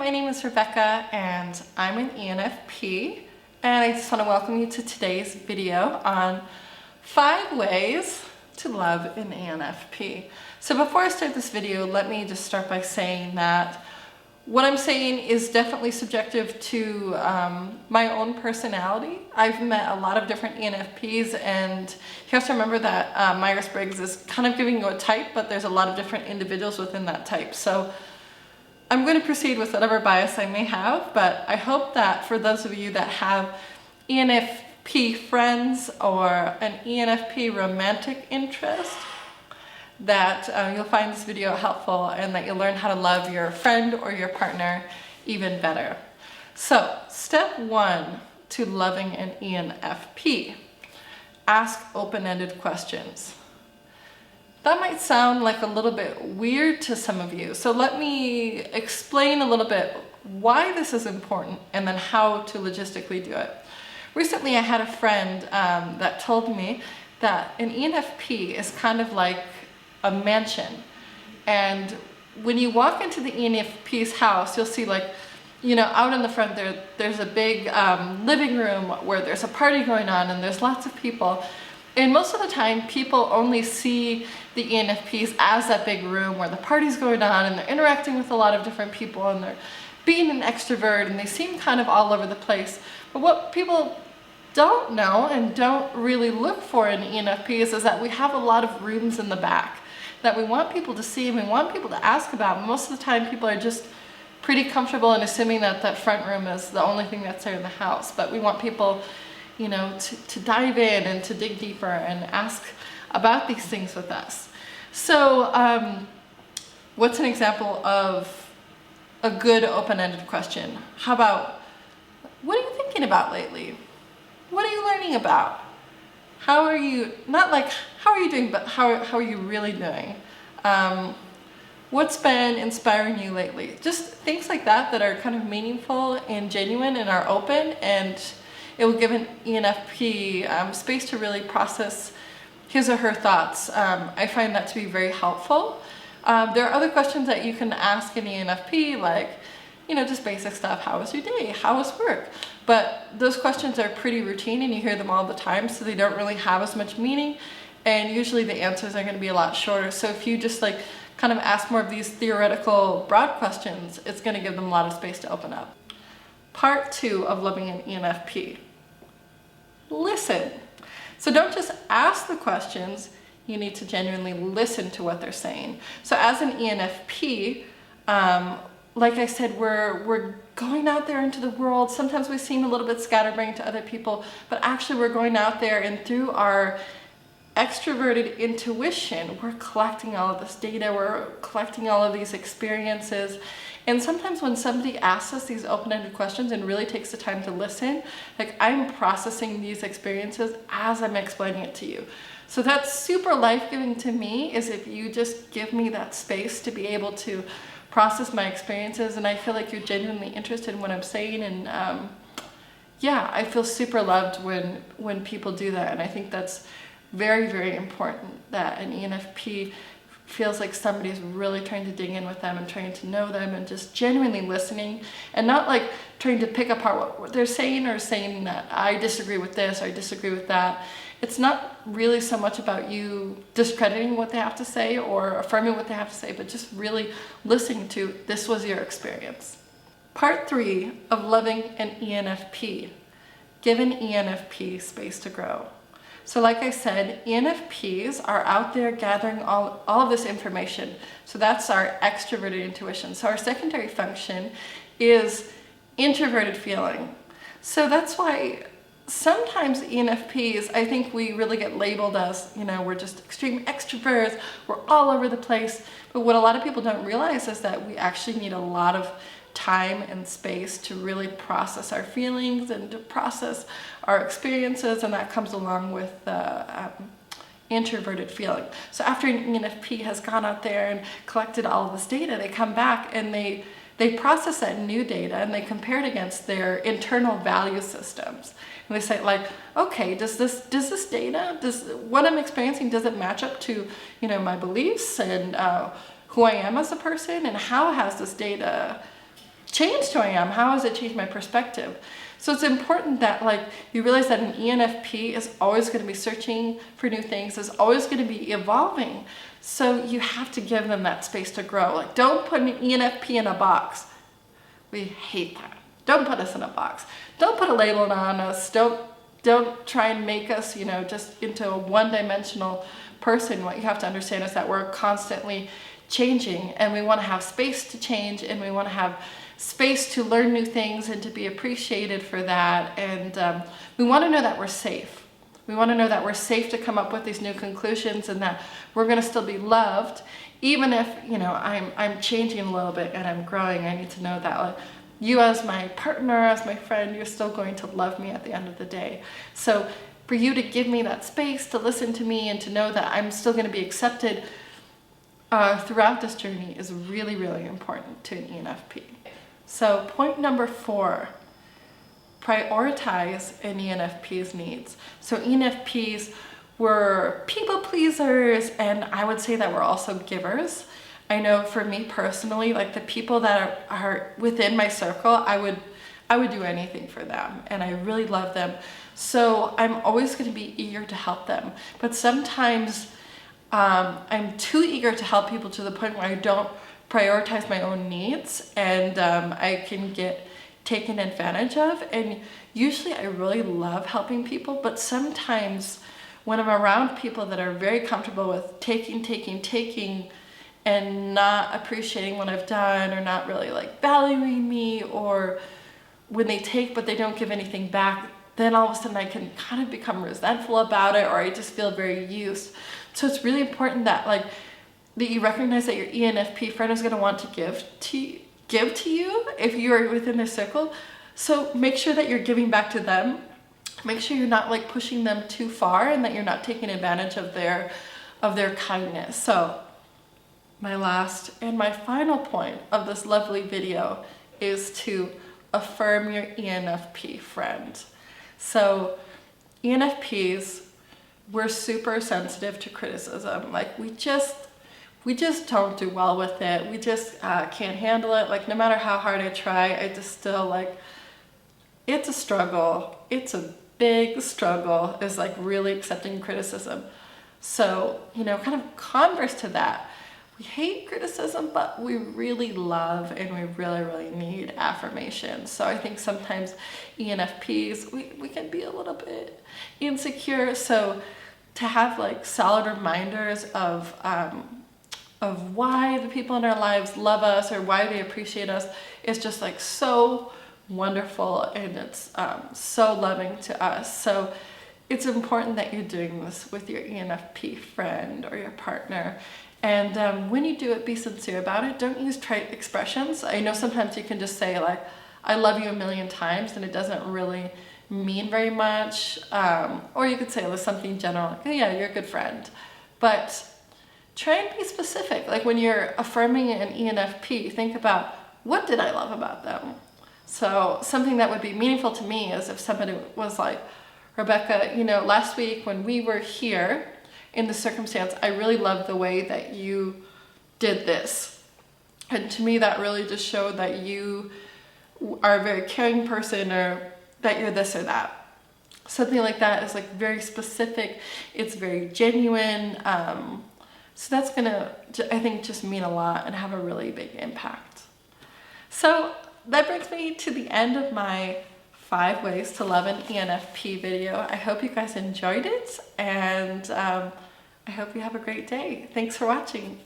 my name is Rebecca and I'm an ENFP, and I just want to welcome you to today's video on 5 ways to love an ENFP. So before I start this video, let me just start by saying that what I'm saying is definitely subjective to my own personality. I've met a lot of different ENFPs, and you have to remember that Myers-Briggs is kind of giving you a type, but there's a lot of different individuals within that type. So I'm going to proceed with whatever bias I may have, but I hope that for those of you that have ENFP friends or an ENFP romantic interest, that you'll find this video helpful and that you'll learn how to love your friend or your partner even better. So, step 1 to loving an ENFP: ask open-ended questions. That might sound like a little bit weird to some of you, so let me explain a little bit why this is important and then how to logistically do it. Recently I had a friend that told me that an ENFP is kind of like a mansion, and when you walk into the ENFP's house, you'll see, like, out in the front there's a big living room where there's a party going on and there's lots of people. And most of the time, people only see the ENFPs as that big room where the party's going on and they're interacting with a lot of different people and they're being an extrovert and they seem kind of all over the place. But what people don't know and don't really look for in ENFPs is that we have a lot of rooms in the back that we want people to see and we want people to ask about. Most of the time, people are just pretty comfortable in assuming that that front room is the only thing that's there in the house. But we want people to dive in and to dig deeper and ask about these things with us. So what's an example of a good open-ended question? How about, what are you thinking about lately? What are you learning about? How are you, not like how are you doing, but how are you really doing? What's been inspiring you lately? Just things like that that are kind of meaningful and genuine and are open, and it will give an ENFP space to really process his or her thoughts. I find that to be very helpful. There are other questions that you can ask an ENFP, like, just basic stuff. How was your day? How was work? But those questions are pretty routine and you hear them all the time, so they don't really have as much meaning. And usually the answers are going to be a lot shorter. So if you just kind of ask more of these theoretical, broad questions, it's going to give them a lot of space to open up. Part 2 of loving an ENFP: listen. So don't just ask the questions, you need to genuinely listen to what they're saying. So as an ENFP, like I said, we're going out there into the world. Sometimes we seem a little bit scatterbrained to other people, but actually we're going out there, and through our extroverted intuition, we're collecting all of this data, we're collecting all of these experiences. And sometimes when somebody asks us these open-ended questions and really takes the time to listen, I'm processing these experiences as I'm explaining it to you. So that's super life-giving to me, is if you just give me that space to be able to process my experiences, and I feel like you're genuinely interested in what I'm saying. And I feel super loved when people do that, and I think that's very, very important, that an ENFP feels like somebody's really trying to dig in with them and trying to know them and just genuinely listening, and not like trying to pick apart what they're saying or saying that I disagree with this or I disagree with that. It's not really so much about you discrediting what they have to say or affirming what they have to say, but just really listening to, this was your experience. Part 3 of loving an ENFP: give an ENFP space to grow. So like I said, ENFPs are out there gathering all of this information. So that's our extroverted intuition. So our secondary function is introverted feeling. So that's why sometimes ENFPs, I think we really get labeled as, we're just extreme extroverts, we're all over the place. But what a lot of people don't realize is that we actually need a lot of time and space to really process our feelings and to process our experiences, and that comes along with introverted feeling. So after an ENFP has gone out there and collected all of this data, they come back and they process that new data and they compare it against their internal value systems. And they say, okay, does this data, what I'm experiencing, does it match up to, my beliefs and who I am as a person, and how has this data changed who I am? How has it changed my perspective? So it's important that like you realize that an ENFP is always going to be searching for new things, is always going to be evolving. So you have to give them that space to grow. Like, don't put an ENFP in a box. We hate that. Don't put us in a box. Don't put a label on us. Don't try and make us, just into a one-dimensional person. What you have to understand is that we're constantly changing, and we want to have space to change, and we want to have space to learn new things and to be appreciated for that. And we want to know that we're safe. We want to know that we're safe to come up with these new conclusions, and that we're going to still be loved, even if, I'm changing a little bit and I'm growing. I need to know that like, you as my partner, as my friend, you're still going to love me at the end of the day. So for you to give me that space to listen to me and to know that I'm still going to be accepted throughout this journey is really, really important to an ENFP. So point number 4, prioritize an ENFP's needs. So ENFPs were people pleasers, and I would say that we're also givers. I know for me personally, like the people that are within my circle, I would do anything for them, and I really love them. So I'm always going to be eager to help them. But sometimes I'm too eager to help people to the point where I don't prioritize my own needs, and I can get taken advantage of. And usually I really love helping people, but sometimes when I'm around people that are very comfortable with taking, and not appreciating what I've done, or not really like valuing me, or when they take but they don't give anything back, then all of a sudden I can kind of become resentful about it, or I just feel very used. So it's really important that that you recognize that your ENFP friend is going to want to give to you if you are within their circle. So make sure that you're giving back to them. Make sure you're not like pushing them too far, and that you're not taking advantage of their kindness. So my last and my final point of this lovely video is to affirm your ENFP friend. So ENFPs, we're super sensitive to criticism. Like we just don't do well with it. We just can't handle it. Like no matter how hard I try, I just still it's a struggle. It's a big struggle, is like really accepting criticism. So, kind of converse to that. We hate criticism, but we really love and we really, really need affirmation. So I think sometimes ENFPs, we can be a little bit insecure. So to have like solid reminders of why the people in our lives love us or why they appreciate us is just like so wonderful, and it's so loving to us. So it's important that you're doing this with your ENFP friend or your partner. And when you do it, be sincere about it. Don't use trite expressions. I know sometimes you can just say like, I love you a million times, and it doesn't really mean very much. Or you could say something general, like, oh yeah, you're a good friend. But try and be specific. Like when you're affirming an ENFP, think about, what did I love about them? So something that would be meaningful to me is if somebody was like, Rebecca, last week when we were here in the circumstance, I really loved the way that you did this. And to me, that really just showed that you are a very caring person, or that you're this or that. Something like that is like very specific. It's very genuine. So that's gonna, I think, just mean a lot and have a really big impact. So that brings me to the end of my 5 ways to love an ENFP video. I hope you guys enjoyed it, and I hope you have a great day. Thanks for watching.